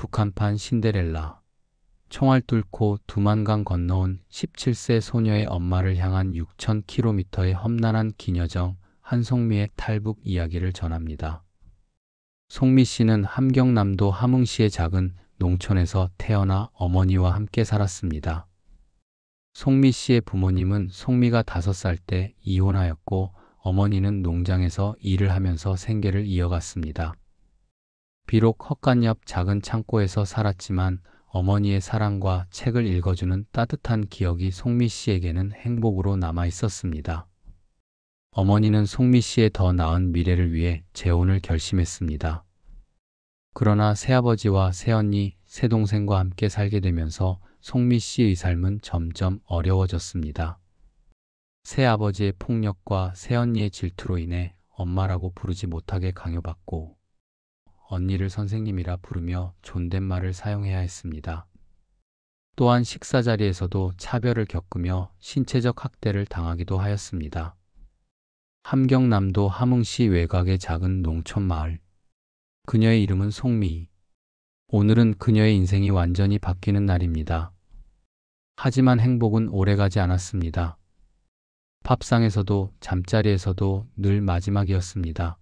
북한판 신데렐라. 총알 뚫고 두만강 건너온 17세 소녀의 엄마를 향한 6,000km의 험난한 긴 여정, 한송미의 탈북 이야기를 전합니다. 송미 씨는 함경남도 함흥시의 작은 농촌에서 태어나 어머니와 함께 살았습니다. 송미 씨의 부모님은 송미가 5살 때 이혼하였고 어머니는 농장에서 일을 하면서 생계를 이어갔습니다. 비록 헛간 옆 작은 창고에서 살았지만 어머니의 사랑과 책을 읽어주는 따뜻한 기억이 송미 씨에게는 행복으로 남아 있었습니다. 어머니는 송미 씨의 더 나은 미래를 위해 재혼을 결심했습니다. 그러나 새아버지와 새언니, 새동생과 함께 살게 되면서 송미 씨의 삶은 점점 어려워졌습니다. 새아버지의 폭력과 새언니의 질투로 인해 엄마라고 부르지 못하게 강요받고 언니를 선생님이라 부르며 존댓말을 사용해야 했습니다. 또한 식사 자리에서도 차별을 겪으며 신체적 학대를 당하기도 하였습니다. 함경남도 함흥시 외곽의 작은 농촌 마을. 그녀의 이름은 송미. 오늘은 그녀의 인생이 완전히 바뀌는 날입니다. 하지만 행복은 오래가지 않았습니다. 밥상에서도 잠자리에서도 늘 마지막이었습니다.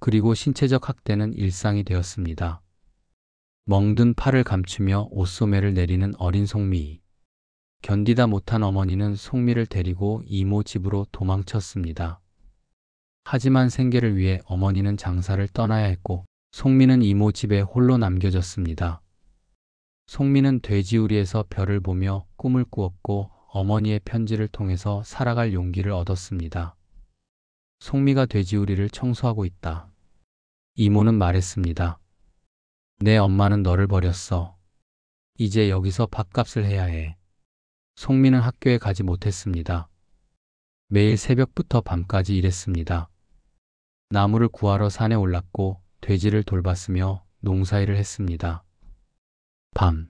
그리고 신체적 학대는 일상이 되었습니다. 멍든 팔을 감추며 옷소매를 내리는 어린 송미. 견디다 못한 어머니는 송미를 데리고 이모 집으로 도망쳤습니다. 하지만 생계를 위해 어머니는 장사를 떠나야 했고 송미는 이모 집에 홀로 남겨졌습니다. 송미는 돼지우리에서 별을 보며 꿈을 꾸었고 어머니의 편지를 통해서 살아갈 용기를 얻었습니다. 송미가 돼지우리를 청소하고 있다. 이모는 말했습니다. 내 엄마는 너를 버렸어. 이제 여기서 밥값을 해야 해. 송미는 학교에 가지 못했습니다. 매일 새벽부터 밤까지 일했습니다. 나무를 구하러 산에 올랐고 돼지를 돌봤으며 농사일을 했습니다. 밤,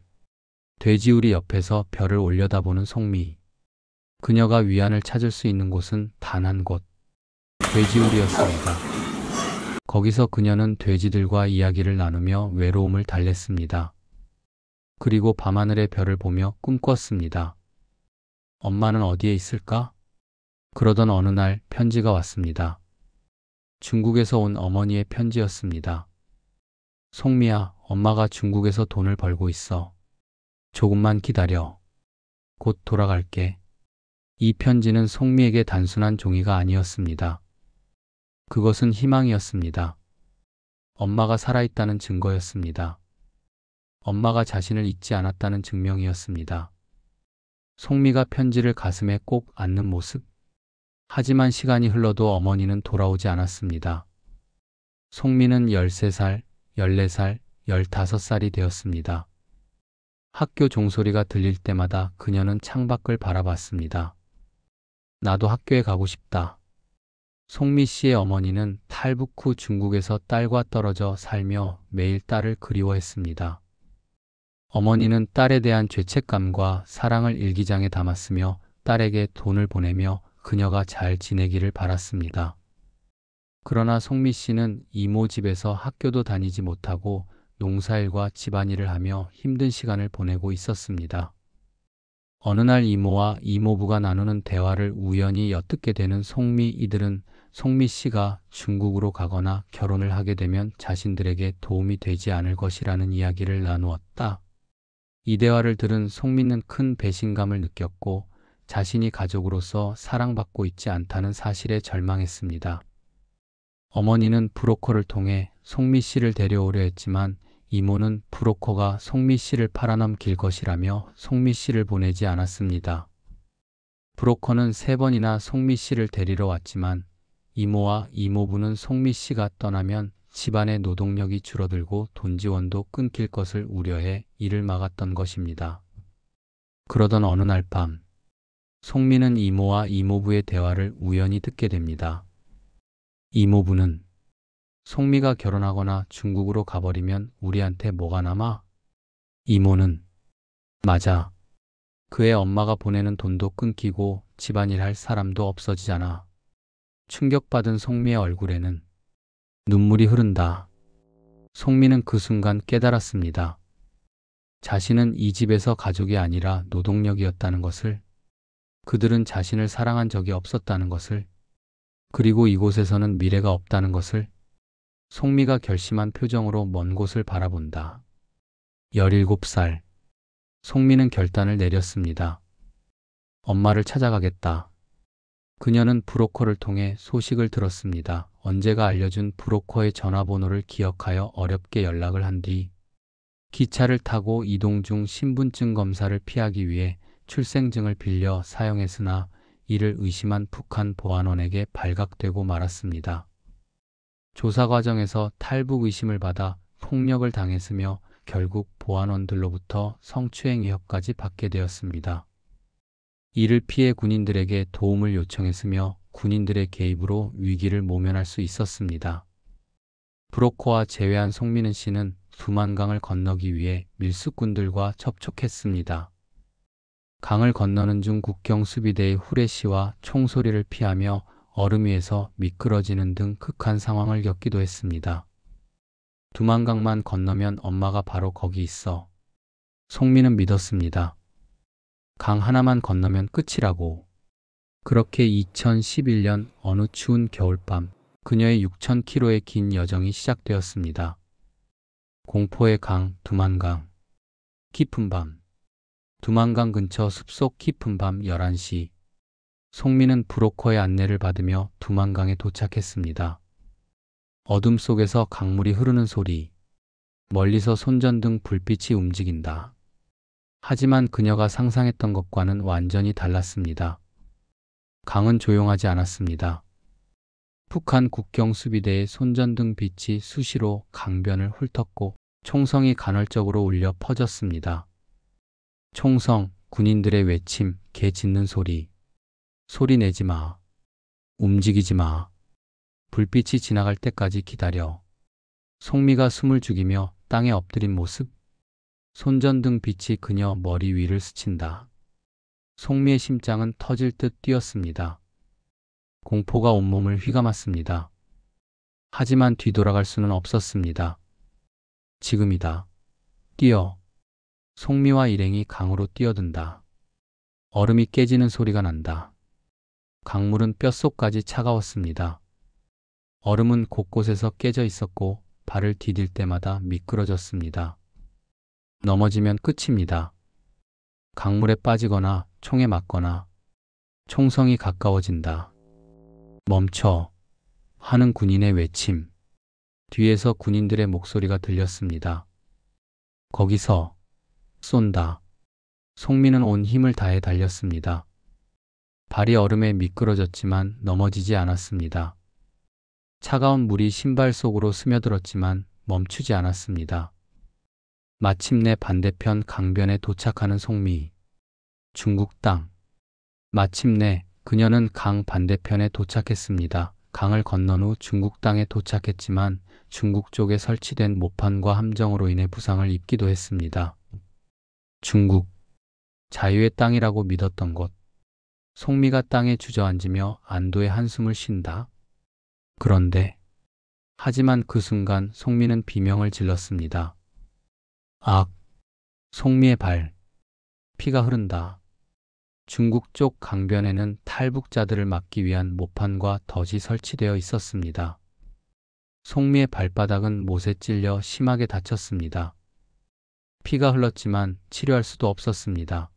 돼지우리 옆에서 별을 올려다보는 송미. 그녀가 위안을 찾을 수 있는 곳은 단 한 곳, 돼지우리였습니다. 거기서 그녀는 돼지들과 이야기를 나누며 외로움을 달랬습니다. 그리고 밤하늘의 별을 보며 꿈꿨습니다. 엄마는 어디에 있을까? 그러던 어느 날 편지가 왔습니다. 중국에서 온 어머니의 편지였습니다. 송미야, 엄마가 중국에서 돈을 벌고 있어. 조금만 기다려. 곧 돌아갈게. 이 편지는 송미에게 단순한 종이가 아니었습니다. 그것은 희망이었습니다. 엄마가 살아있다는 증거였습니다. 엄마가 자신을 잊지 않았다는 증명이었습니다. 송미가 편지를 가슴에 꼭 안는 모습. 하지만 시간이 흘러도 어머니는 돌아오지 않았습니다. 송미는 13살, 14살, 15살이 되었습니다. 학교 종소리가 들릴 때마다 그녀는 창밖을 바라봤습니다. 나도 학교에 가고 싶다. 송미 씨의 어머니는 탈북 후 중국에서 딸과 떨어져 살며 매일 딸을 그리워했습니다. 어머니는 딸에 대한 죄책감과 사랑을 일기장에 담았으며 딸에게 돈을 보내며 그녀가 잘 지내기를 바랐습니다. 그러나 송미 씨는 이모 집에서 학교도 다니지 못하고 농사일과 집안일을 하며 힘든 시간을 보내고 있었습니다. 어느 날 이모와 이모부가 나누는 대화를 우연히 엿듣게 되는 송미 이들은 송미 씨가 중국으로 가거나 결혼을 하게 되면 자신들에게 도움이 되지 않을 것이라는 이야기를 나누었다. 이 대화를 들은 송미는 큰 배신감을 느꼈고 자신이 가족으로서 사랑받고 있지 않다는 사실에 절망했습니다. 어머니는 브로커를 통해 송미 씨를 데려오려 했지만 이모는 브로커가 송미 씨를 팔아넘길 것이라며 송미 씨를 보내지 않았습니다. 브로커는 3번이나 송미 씨를 데리러 왔지만 이모와 이모부는 송미 씨가 떠나면 집안의 노동력이 줄어들고 돈 지원도 끊길 것을 우려해 이를 막았던 것입니다. 그러던 어느 날 밤, 송미는 이모와 이모부의 대화를 우연히 듣게 됩니다. 이모부는 송미가 결혼하거나 중국으로 가버리면 우리한테 뭐가 남아? 이모는 맞아. 그의 엄마가 보내는 돈도 끊기고 집안일 할 사람도 없어지잖아. 충격받은 송미의 얼굴에는 눈물이 흐른다. 송미는 그 순간 깨달았습니다. 자신은 이 집에서 가족이 아니라 노동력이었다는 것을, 그들은 자신을 사랑한 적이 없었다는 것을, 그리고 이곳에서는 미래가 없다는 것을. 송미가 결심한 표정으로 먼 곳을 바라본다. 17살. 송미는 결단을 내렸습니다. 엄마를 찾아가겠다. 그녀는 브로커를 통해 소식을 들었습니다. 언제가 알려준 브로커의 전화번호를 기억하여 어렵게 연락을 한 뒤 기차를 타고 이동 중 신분증 검사를 피하기 위해 출생증을 빌려 사용했으나 이를 의심한 북한 보안원에게 발각되고 말았습니다. 조사 과정에서 탈북 의심을 받아 폭력을 당했으며 결국 보안원들로부터 성추행 위협까지 받게 되었습니다. 이를 피해 군인들에게 도움을 요청했으며 군인들의 개입으로 위기를 모면할 수 있었습니다. 브로커와 재회한 송민은 씨는 두만강을 건너기 위해 밀수꾼들과 접촉했습니다. 강을 건너는 중 국경수비대의 후레쉬와 총소리를 피하며 얼음 위에서 미끄러지는 등 극한 상황을 겪기도 했습니다. 두만강만 건너면 엄마가 바로 거기 있어. 송민은 믿었습니다. 강 하나만 건너면 끝이라고. 그렇게 2011년 어느 추운 겨울밤, 그녀의 6,000km의 긴 여정이 시작되었습니다. 공포의 강, 두만강. 깊은 밤. 두만강 근처 숲속 깊은 밤 11시. 송민은 브로커의 안내를 받으며 두만강에 도착했습니다. 어둠 속에서 강물이 흐르는 소리. 멀리서 손전등 불빛이 움직인다. 하지만 그녀가 상상했던 것과는 완전히 달랐습니다. 강은 조용하지 않았습니다. 북한 국경수비대의 손전등 빛이 수시로 강변을 훑었고 총성이 간헐적으로 울려 퍼졌습니다. 총성, 군인들의 외침, 개 짖는 소리. 소리 내지 마. 움직이지 마. 불빛이 지나갈 때까지 기다려. 송미가 숨을 죽이며 땅에 엎드린 모습. 손전등 빛이 그녀 머리 위를 스친다. 송미의 심장은 터질 듯 뛰었습니다. 공포가 온몸을 휘감았습니다. 하지만 뒤돌아갈 수는 없었습니다. 지금이다. 뛰어. 송미와 일행이 강으로 뛰어든다. 얼음이 깨지는 소리가 난다. 강물은 뼛속까지 차가웠습니다. 얼음은 곳곳에서 깨져 있었고 발을 디딜 때마다 미끄러졌습니다. 넘어지면 끝입니다. 강물에 빠지거나 총에 맞거나. 총성이 가까워진다. 멈춰. 하는 군인의 외침. 뒤에서 군인들의 목소리가 들렸습니다. 거기서. 쏜다. 송민은 온 힘을 다해 달렸습니다. 발이 얼음에 미끄러졌지만 넘어지지 않았습니다. 차가운 물이 신발 속으로 스며들었지만 멈추지 않았습니다. 마침내 반대편 강변에 도착하는 송미. 중국 땅. 마침내 그녀는 강 반대편에 도착했습니다. 강을 건넌 후 중국 땅에 도착했지만 중국 쪽에 설치된 모판과 함정으로 인해 부상을 입기도 했습니다. 중국. 자유의 땅이라고 믿었던 곳. 송미가 땅에 주저앉으며 안도의 한숨을 쉰다. 그런데 하지만 그 순간 송미는 비명을 질렀습니다. 악! 송미의 발. 피가 흐른다. 중국 쪽 강변에는 탈북자들을 막기 위한 모판과 덫이 설치되어 있었습니다. 송미의 발바닥은 못에 찔려 심하게 다쳤습니다. 피가 흘렀지만 치료할 수도 없었습니다.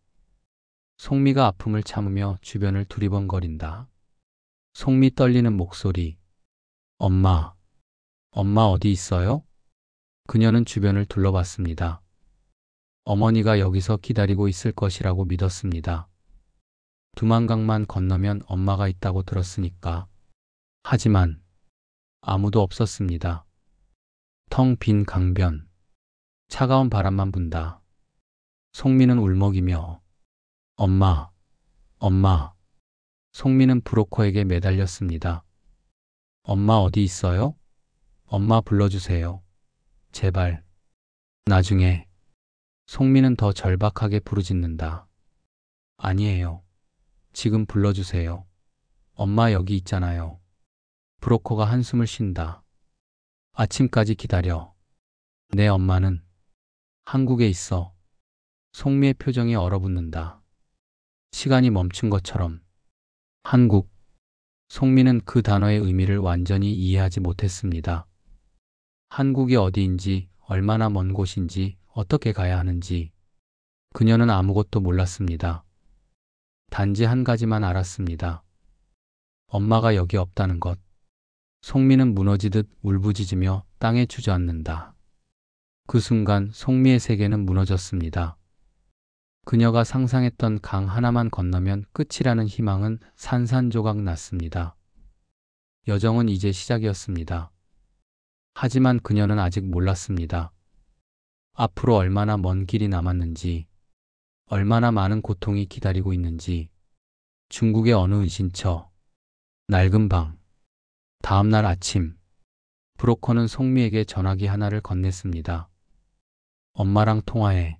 송미가 아픔을 참으며 주변을 두리번거린다. 송미 떨리는 목소리. 엄마. 엄마 어디 있어요? 그녀는 주변을 둘러봤습니다. 어머니가 여기서 기다리고 있을 것이라고 믿었습니다. 두만강만 건너면 엄마가 있다고 들었으니까. 하지만 아무도 없었습니다. 텅 빈 강변. 차가운 바람만 분다. 송미는 울먹이며 엄마, 엄마. 송미는 브로커에게 매달렸습니다. 엄마 어디 있어요? 엄마 불러주세요. 제발. 나중에. 송미는 더 절박하게 부르짖는다. 아니에요. 지금 불러주세요. 엄마 여기 있잖아요. 브로커가 한숨을 쉰다. 아침까지 기다려. 내 엄마는 한국에 있어. 송미의 표정이 얼어붙는다. 시간이 멈춘 것처럼. 한국. 송미는 그 단어의 의미를 완전히 이해하지 못했습니다. 한국이 어디인지, 얼마나 먼 곳인지, 어떻게 가야 하는지 그녀는 아무것도 몰랐습니다. 단지 한 가지만 알았습니다. 엄마가 여기 없다는 것. 송미는 무너지듯 울부짖으며 땅에 주저앉는다. 그 순간 송미의 세계는 무너졌습니다. 그녀가 상상했던 강 하나만 건너면 끝이라는 희망은 산산조각 났습니다. 여정은 이제 시작이었습니다. 하지만 그녀는 아직 몰랐습니다. 앞으로 얼마나 먼 길이 남았는지, 얼마나 많은 고통이 기다리고 있는지. 중국의 어느 은신처, 낡은 방. 다음 날 아침, 브로커는 송미에게 전화기 하나를 건넸습니다. 엄마랑 통화해.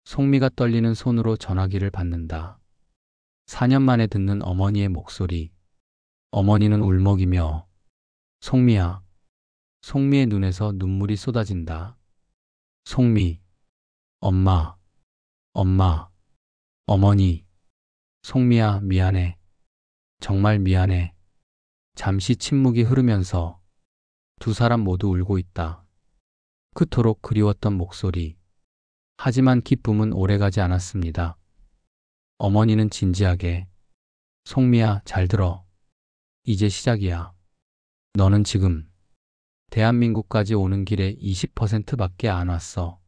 송미가 떨리는 손으로 전화기를 받는다. 4년 만에 듣는 어머니의 목소리. 어머니는 울먹이며 송미야. 송미의 눈에서 눈물이 쏟아진다. 송미. 엄마. 엄마. 어머니. 송미야, 미안해. 정말 미안해. 잠시 침묵이 흐르면서 두 사람 모두 울고 있다. 그토록 그리웠던 목소리. 하지만 기쁨은 오래가지 않았습니다. 어머니는 진지하게 송미야, 잘 들어. 이제 시작이야. 너는 지금 대한민국까지 오는 길에 20%밖에 안 왔어.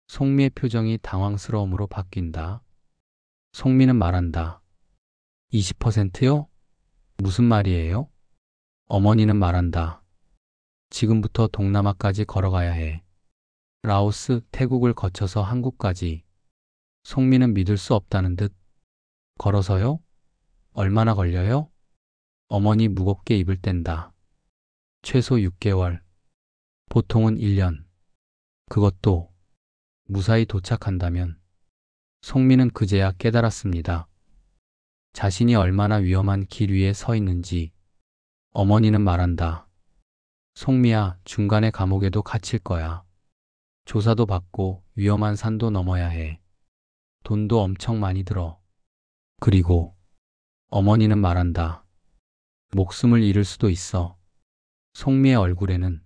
송미의 표정이 당황스러움으로 바뀐다. 송미는 말한다. 20%요? 무슨 말이에요? 어머니는 말한다. 지금부터 동남아까지 걸어가야 해. 라오스, 태국을 거쳐서 한국까지. 송미는 믿을 수 없다는 듯. 걸어서요? 얼마나 걸려요? 어머니 무겁게 입을 뗀다. 최소 6개월. 보통은 1년. 그것도 무사히 도착한다면. 송미는 그제야 깨달았습니다. 자신이 얼마나 위험한 길 위에 서 있는지. 어머니는 말한다. 송미야, 중간에 감옥에도 갇힐 거야. 조사도 받고 위험한 산도 넘어야 해. 돈도 엄청 많이 들어. 그리고 어머니는 말한다. 목숨을 잃을 수도 있어. 송미의 얼굴에는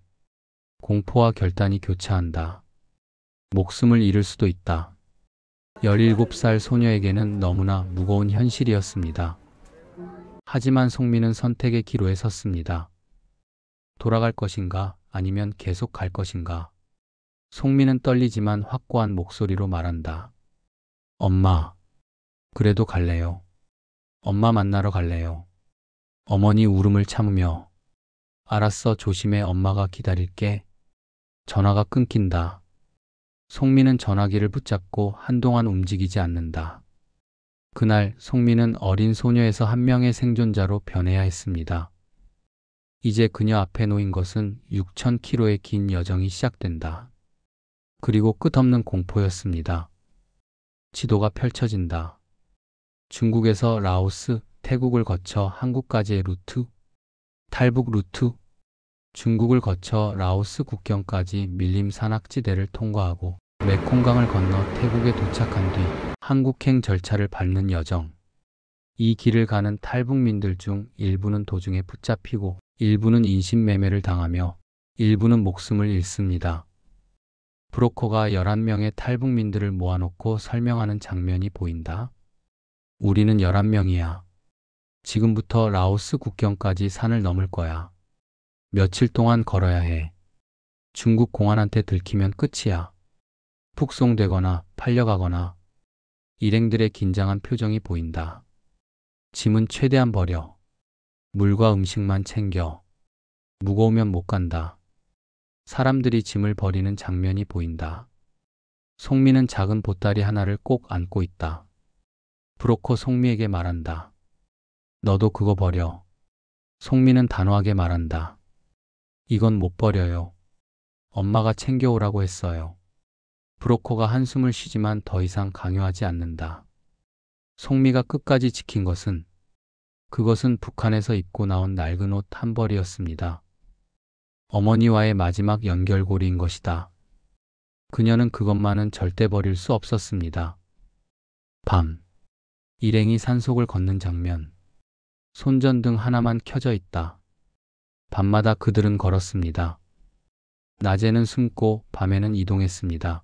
공포와 결단이 교차한다. 목숨을 잃을 수도 있다. 17살 소녀에게는 너무나 무거운 현실이었습니다. 하지만 송미는 선택의 기로에 섰습니다. 돌아갈 것인가, 아니면 계속 갈 것인가. 송미는 떨리지만 확고한 목소리로 말한다. 엄마, 그래도 갈래요. 엄마 만나러 갈래요. 어머니 울음을 참으며 알았어, 조심해, 엄마가 기다릴게. 전화가 끊긴다. 송미는 전화기를 붙잡고 한동안 움직이지 않는다. 그날 송미는 어린 소녀에서 한 명의 생존자로 변해야 했습니다. 이제 그녀 앞에 놓인 것은 6,000km의 긴 여정이 시작된다. 그리고 끝없는 공포였습니다. 지도가 펼쳐진다. 중국에서 라오스, 태국을 거쳐 한국까지의 루트, 탈북 루트, 중국을 거쳐 라오스 국경까지 밀림 산악지대를 통과하고 메콩강을 건너 태국에 도착한 뒤 한국행 절차를 밟는 여정. 이 길을 가는 탈북민들 중 일부는 도중에 붙잡히고 일부는 인신매매를 당하며 일부는 목숨을 잃습니다. 브로커가 11명의 탈북민들을 모아놓고 설명하는 장면이 보인다. 우리는 11명이야. 지금부터 라오스 국경까지 산을 넘을 거야. 며칠 동안 걸어야 해. 중국 공안한테 들키면 끝이야. 북송되거나 팔려가거나. 일행들의 긴장한 표정이 보인다. 짐은 최대한 버려. 물과 음식만 챙겨. 무거우면 못 간다. 사람들이 짐을 버리는 장면이 보인다. 송미는 작은 보따리 하나를 꼭 안고 있다. 브로커 송미에게 말한다. 너도 그거 버려. 송미는 단호하게 말한다. 이건 못 버려요. 엄마가 챙겨오라고 했어요. 브로커가 한숨을 쉬지만 더 이상 강요하지 않는다. 송미가 끝까지 지킨 것은 그것은 북한에서 입고 나온 낡은 옷 한 벌이었습니다. 어머니와의 마지막 연결고리인 것이다. 그녀는 그것만은 절대 버릴 수 없었습니다. 밤. 일행이 산속을 걷는 장면. 손전등 하나만 켜져 있다. 밤마다 그들은 걸었습니다. 낮에는 숨고 밤에는 이동했습니다.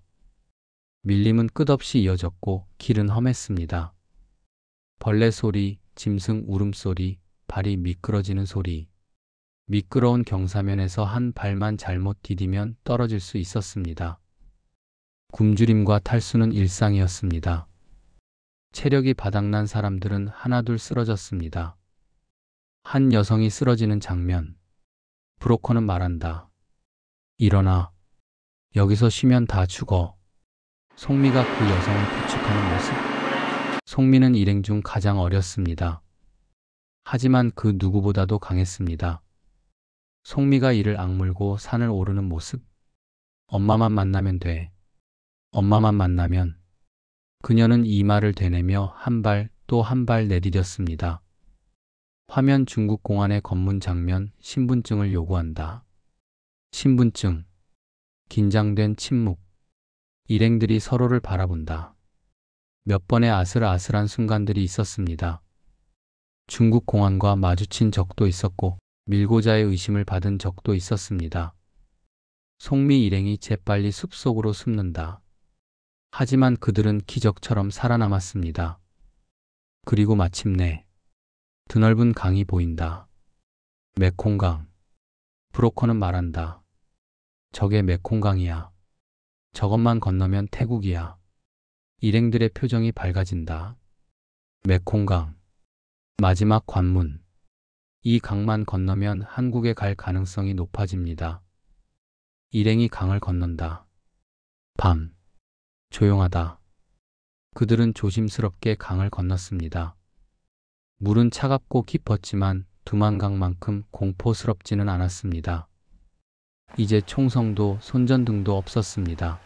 밀림은 끝없이 이어졌고 길은 험했습니다. 벌레 소리, 짐승 울음소리, 발이 미끄러지는 소리. 미끄러운 경사면에서 한 발만 잘못 디디면 떨어질 수 있었습니다. 굶주림과 탈수는 일상이었습니다. 체력이 바닥난 사람들은 하나둘 쓰러졌습니다. 한 여성이 쓰러지는 장면. 브로커는 말한다. 일어나. 여기서 쉬면 다 죽어. 송미가 그 여성을 부축하는 모습. 송미는 일행 중 가장 어렸습니다. 하지만 그 누구보다도 강했습니다. 송미가 이를 악물고 산을 오르는 모습. 엄마만 만나면 돼. 엄마만 만나면. 그녀는 이 말을 되뇌며 한 발 또 한 발 내디뎠습니다. 화면 중국 공안의 검문 장면. 신분증을 요구한다. 신분증. 긴장된 침묵. 일행들이 서로를 바라본다. 몇 번의 아슬아슬한 순간들이 있었습니다. 중국 공안과 마주친 적도 있었고 밀고자의 의심을 받은 적도 있었습니다. 송미 일행이 재빨리 숲속으로 숨는다. 하지만 그들은 기적처럼 살아남았습니다. 그리고 마침내 드넓은 강이 보인다. 메콩강. 브로커는 말한다. 저게 메콩강이야. 저것만 건너면 태국이야. 일행들의 표정이 밝아진다. 메콩강. 마지막 관문. 이 강만 건너면 한국에 갈 가능성이 높아집니다. 일행이 강을 건넌다. 밤. 조용하다. 그들은 조심스럽게 강을 건넜습니다. 물은 차갑고 깊었지만 두만강만큼 공포스럽지는 않았습니다. 이제 총성도 손전등도 없었습니다.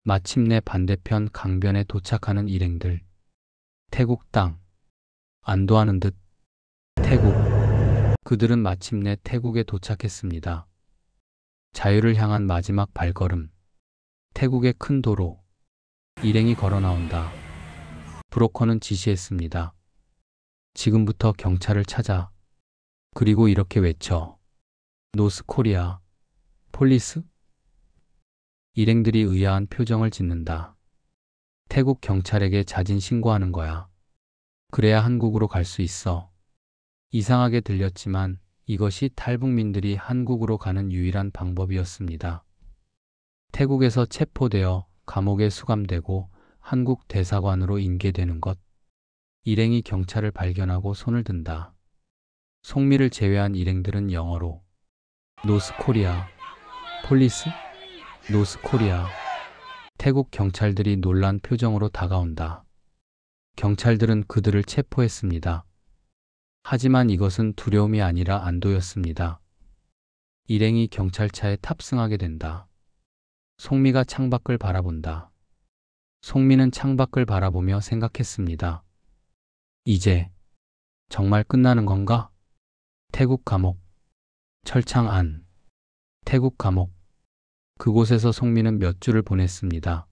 마침내 반대편 강변에 도착하는 일행들. 태국 땅. 안도하는 듯. 태국. 그들은 마침내 태국에 도착했습니다. 자유를 향한 마지막 발걸음. 태국의 큰 도로. 일행이 걸어 나온다. 브로커는 지시했습니다. 지금부터 경찰을 찾아. 그리고 이렇게 외쳐. 노스코리아. 폴리스? 일행들이 의아한 표정을 짓는다. 태국 경찰에게 자진 신고하는 거야. 그래야 한국으로 갈 수 있어. 이상하게 들렸지만 이것이 탈북민들이 한국으로 가는 유일한 방법이었습니다. 태국에서 체포되어 감옥에 수감되고 한국 대사관으로 인계되는 것. 일행이 경찰을 발견하고 손을 든다. 송미를 제외한 일행들은 영어로 노스코리아. 폴리스? 노스코리아. 태국 경찰들이 놀란 표정으로 다가온다. 경찰들은 그들을 체포했습니다. 하지만 이것은 두려움이 아니라 안도였습니다. 일행이 경찰차에 탑승하게 된다. 송미가 창밖을 바라본다. 송미는 창밖을 바라보며 생각했습니다. 이제 정말 끝나는 건가? 태국 감옥. 철창 안. 태국 감옥. 그곳에서 송미는 몇 주를 보냈습니다.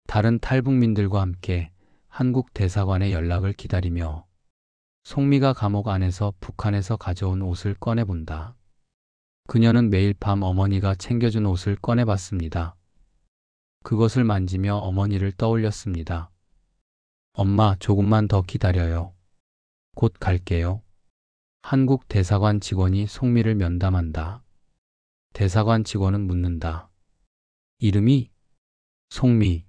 다른 탈북민들과 함께 한국 대사관의 연락을 기다리며 송미가 감옥 안에서 북한에서 가져온 옷을 꺼내본다. 그녀는 매일 밤 어머니가 챙겨준 옷을 꺼내봤습니다. 그것을 만지며 어머니를 떠올렸습니다. 엄마, 조금만 더 기다려요. 곧 갈게요. 한국 대사관 직원이 송미를 면담한다. 대사관 직원은 묻는다. 이름이? 송미.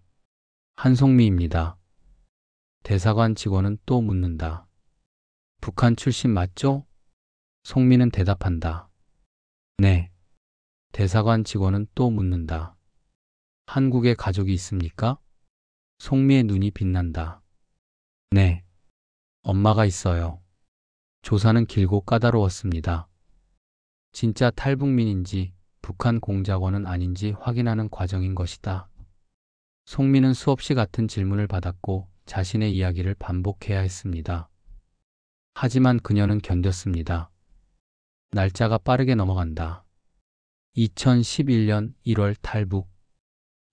한송미입니다. 대사관 직원은 또 묻는다. 북한 출신 맞죠? 송미는 대답한다. 네. 대사관 직원은 또 묻는다. 한국에 가족이 있습니까? 송미의 눈이 빛난다. 네. 엄마가 있어요. 조사는 길고 까다로웠습니다. 진짜 탈북민인지 북한 공작원은 아닌지 확인하는 과정인 것이다. 송미는 수없이 같은 질문을 받았고 자신의 이야기를 반복해야 했습니다. 하지만 그녀는 견뎠습니다. 날짜가 빠르게 넘어간다. 2011년 1월 탈북.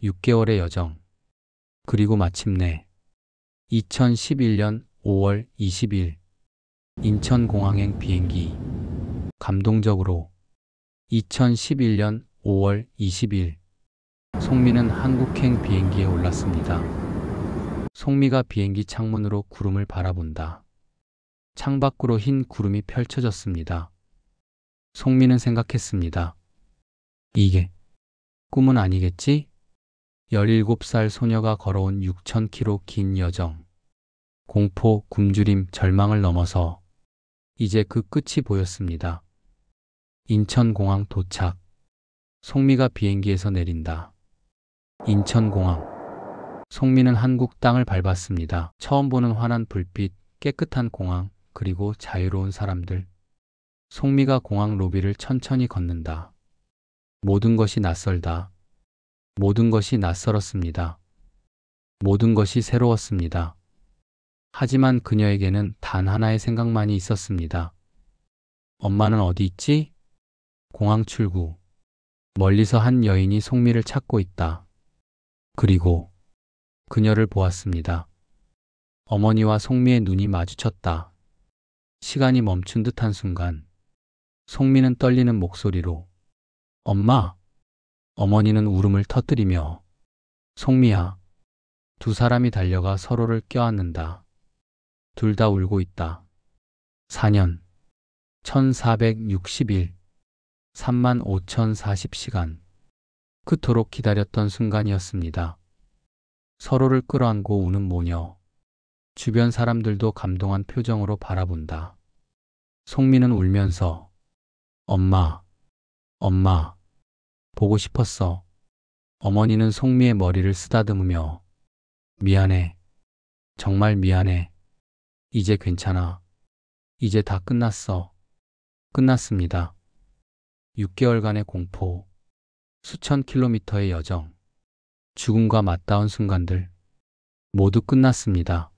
6개월의 여정. 그리고 마침내 2011년 5월 20일 인천공항행 비행기. 감동적으로 2011년 5월 20일 송미는 한국행 비행기에 올랐습니다. 송미가 비행기 창문으로 구름을 바라본다. 창밖으로 흰 구름이 펼쳐졌습니다. 송미는 생각했습니다. 이게 꿈은 아니겠지? 17살 소녀가 걸어온 6,000km 긴 여정. 공포, 굶주림, 절망을 넘어서 이제 그 끝이 보였습니다. 인천공항 도착. 송미가 비행기에서 내린다. 인천공항. 송미는 한국 땅을 밟았습니다. 처음 보는 환한 불빛, 깨끗한 공항, 그리고 자유로운 사람들. 송미가 공항 로비를 천천히 걷는다. 모든 것이 낯설다. 모든 것이 낯설었습니다. 모든 것이 새로웠습니다. 하지만 그녀에게는 단 하나의 생각만이 있었습니다. 엄마는 어디 있지? 공항 출구. 멀리서 한 여인이 송미를 찾고 있다. 그리고 그녀를 보았습니다. 어머니와 송미의 눈이 마주쳤다. 시간이 멈춘 듯한 순간 송미는 떨리는 목소리로 엄마! 어머니는 울음을 터뜨리며 송미야. 두 사람이 달려가 서로를 껴안는다. 둘 다 울고 있다. 4년 1460일 35,040시간 그토록 기다렸던 순간이었습니다. 서로를 끌어안고 우는 모녀. 주변 사람들도 감동한 표정으로 바라본다. 송미는 울면서 엄마, 엄마, 보고 싶었어. 어머니는 송미의 머리를 쓰다듬으며 미안해. 정말 미안해. 이제 괜찮아. 이제 다 끝났어. 끝났습니다. 6개월간의 공포, 수천 킬로미터의 여정, 죽음과 맞닿은 순간들, 모두 끝났습니다.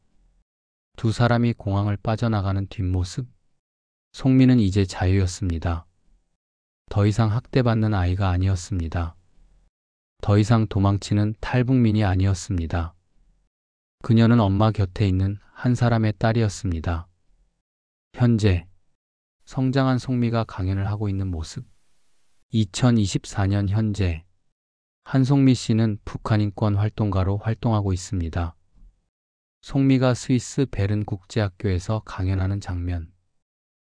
두 사람이 공항을 빠져나가는 뒷모습, 송미는 이제 자유였습니다. 더 이상 학대받는 아이가 아니었습니다. 더 이상 도망치는 탈북민이 아니었습니다. 그녀는 엄마 곁에 있는 한 사람의 딸이었습니다. 현재 성장한 송미가 강연을 하고 있는 모습. 2024년 현재 한송미 씨는 북한 인권 활동가로 활동하고 있습니다. 송미가 스위스 베른 국제학교에서 강연하는 장면.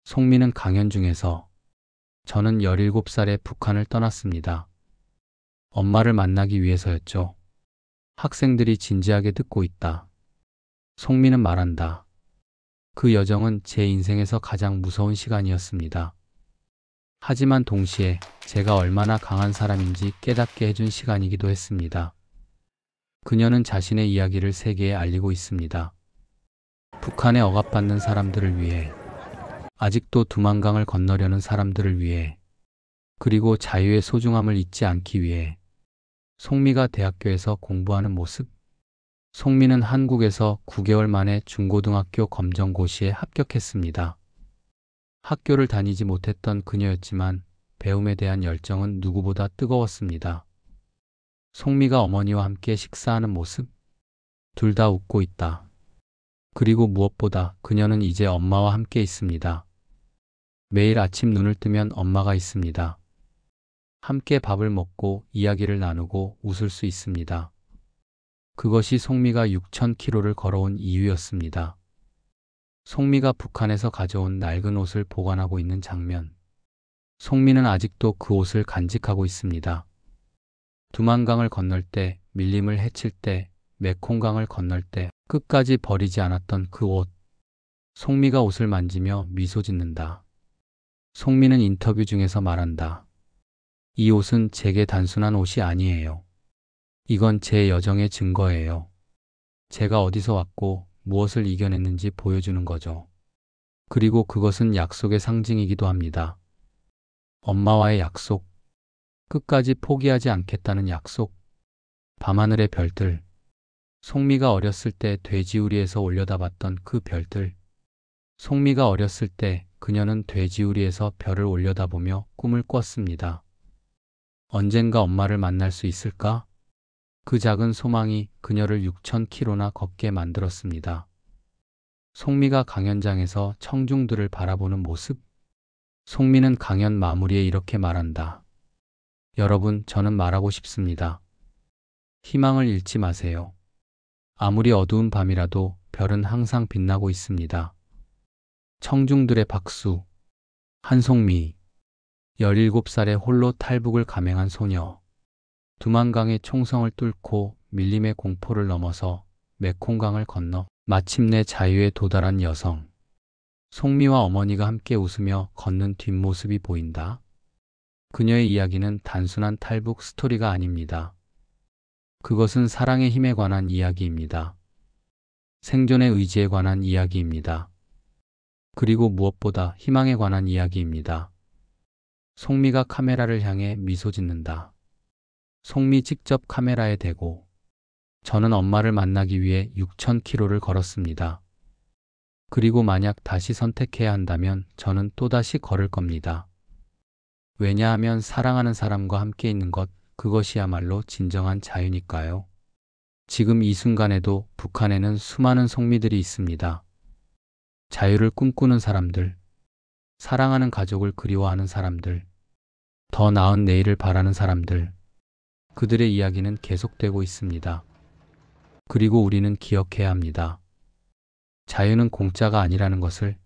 송미는 강연 중에서 저는 17살에 북한을 떠났습니다. 엄마를 만나기 위해서였죠. 학생들이 진지하게 듣고 있다. 송미는 말한다. 그 여정은 제 인생에서 가장 무서운 시간이었습니다. 하지만 동시에 제가 얼마나 강한 사람인지 깨닫게 해준 시간이기도 했습니다. 그녀는 자신의 이야기를 세계에 알리고 있습니다. 북한에 억압받는 사람들을 위해, 아직도 두만강을 건너려는 사람들을 위해, 그리고 자유의 소중함을 잊지 않기 위해. 송미가 대학교에서 공부하는 모습. 송미는 한국에서 9개월 만에 중고등학교 검정고시에 합격했습니다. 학교를 다니지 못했던 그녀였지만 배움에 대한 열정은 누구보다 뜨거웠습니다. 송미가 어머니와 함께 식사하는 모습. 둘 다 웃고 있다. 그리고 무엇보다 그녀는 이제 엄마와 함께 있습니다. 매일 아침 눈을 뜨면 엄마가 있습니다. 함께 밥을 먹고 이야기를 나누고 웃을 수 있습니다. 그것이 송미가 6,000km를 걸어온 이유였습니다. 송미가 북한에서 가져온 낡은 옷을 보관하고 있는 장면. 송미는 아직도 그 옷을 간직하고 있습니다. 두만강을 건널 때, 밀림을 헤칠 때, 메콩강을 건널 때 끝까지 버리지 않았던 그 옷. 송미가 옷을 만지며 미소 짓는다. 송미는 인터뷰 중에서 말한다. 이 옷은 제게 단순한 옷이 아니에요. 이건 제 여정의 증거예요. 제가 어디서 왔고 무엇을 이겨냈는지 보여주는 거죠. 그리고 그것은 약속의 상징이기도 합니다. 엄마와의 약속. 끝까지 포기하지 않겠다는 약속. 밤하늘의 별들. 송미가 어렸을 때 돼지우리에서 올려다봤던 그 별들. 송미가 어렸을 때 그녀는 돼지우리에서 별을 올려다보며 꿈을 꿨습니다. 언젠가 엄마를 만날 수 있을까? 그 작은 소망이 그녀를 6,000km나 걷게 만들었습니다. 송미가 강연장에서 청중들을 바라보는 모습. 송미는 강연 마무리에 이렇게 말한다. 여러분, 저는 말하고 싶습니다. 희망을 잃지 마세요. 아무리 어두운 밤이라도 별은 항상 빛나고 있습니다. 청중들의 박수. 한송미. 17살에 홀로 탈북을 감행한 소녀. 두만강의 총성을 뚫고 밀림의 공포를 넘어서 메콩강을 건너 마침내 자유에 도달한 여성. 송미와 어머니가 함께 웃으며 걷는 뒷모습이 보인다. 그녀의 이야기는 단순한 탈북 스토리가 아닙니다. 그것은 사랑의 힘에 관한 이야기입니다. 생존의 의지에 관한 이야기입니다. 그리고 무엇보다 희망에 관한 이야기입니다. 송미가 카메라를 향해 미소 짓는다. 송미 직접 카메라에 대고 저는 엄마를 만나기 위해 6,000km를 걸었습니다. 그리고 만약 다시 선택해야 한다면 저는 또다시 걸을 겁니다. 왜냐하면 사랑하는 사람과 함께 있는 것, 그것이야말로 진정한 자유니까요. 지금 이 순간에도 북한에는 수많은 송미들이 있습니다. 자유를 꿈꾸는 사람들, 사랑하는 가족을 그리워하는 사람들, 더 나은 내일을 바라는 사람들. 그들의 이야기는 계속되고 있습니다. 그리고 우리는 기억해야 합니다. 자유는 공짜가 아니라는 것을,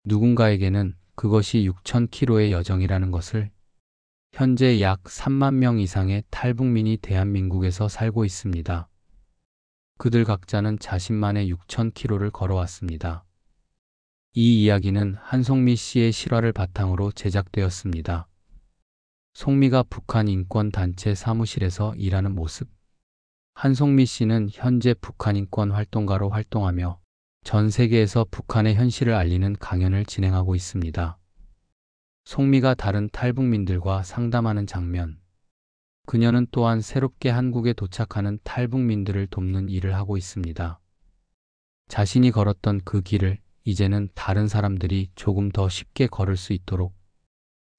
누군가에게는 그것이 6,000km의 여정이라는 것을. 현재 약 3만 명 이상의 탈북민이 대한민국에서 살고 있습니다. 그들 각자는 자신만의 6,000km를 걸어왔습니다. 이 이야기는 한송미 씨의 실화를 바탕으로 제작되었습니다. 송미가 북한 인권단체 사무실에서 일하는 모습. 한송미 씨는 현재 북한 인권 활동가로 활동하며 전 세계에서 북한의 현실을 알리는 강연을 진행하고 있습니다. 송미가 다른 탈북민들과 상담하는 장면. 그녀는 또한 새롭게 한국에 도착하는 탈북민들을 돕는 일을 하고 있습니다. 자신이 걸었던 그 길을 이제는 다른 사람들이 조금 더 쉽게 걸을 수 있도록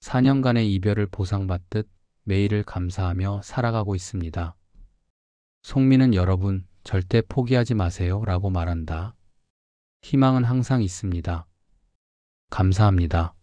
4년간의 이별을 보상받듯 매일을 감사하며 살아가고 있습니다. 송미는 여러분, 절대 포기하지 마세요 라고 말한다. 희망은 항상 있습니다. 감사합니다.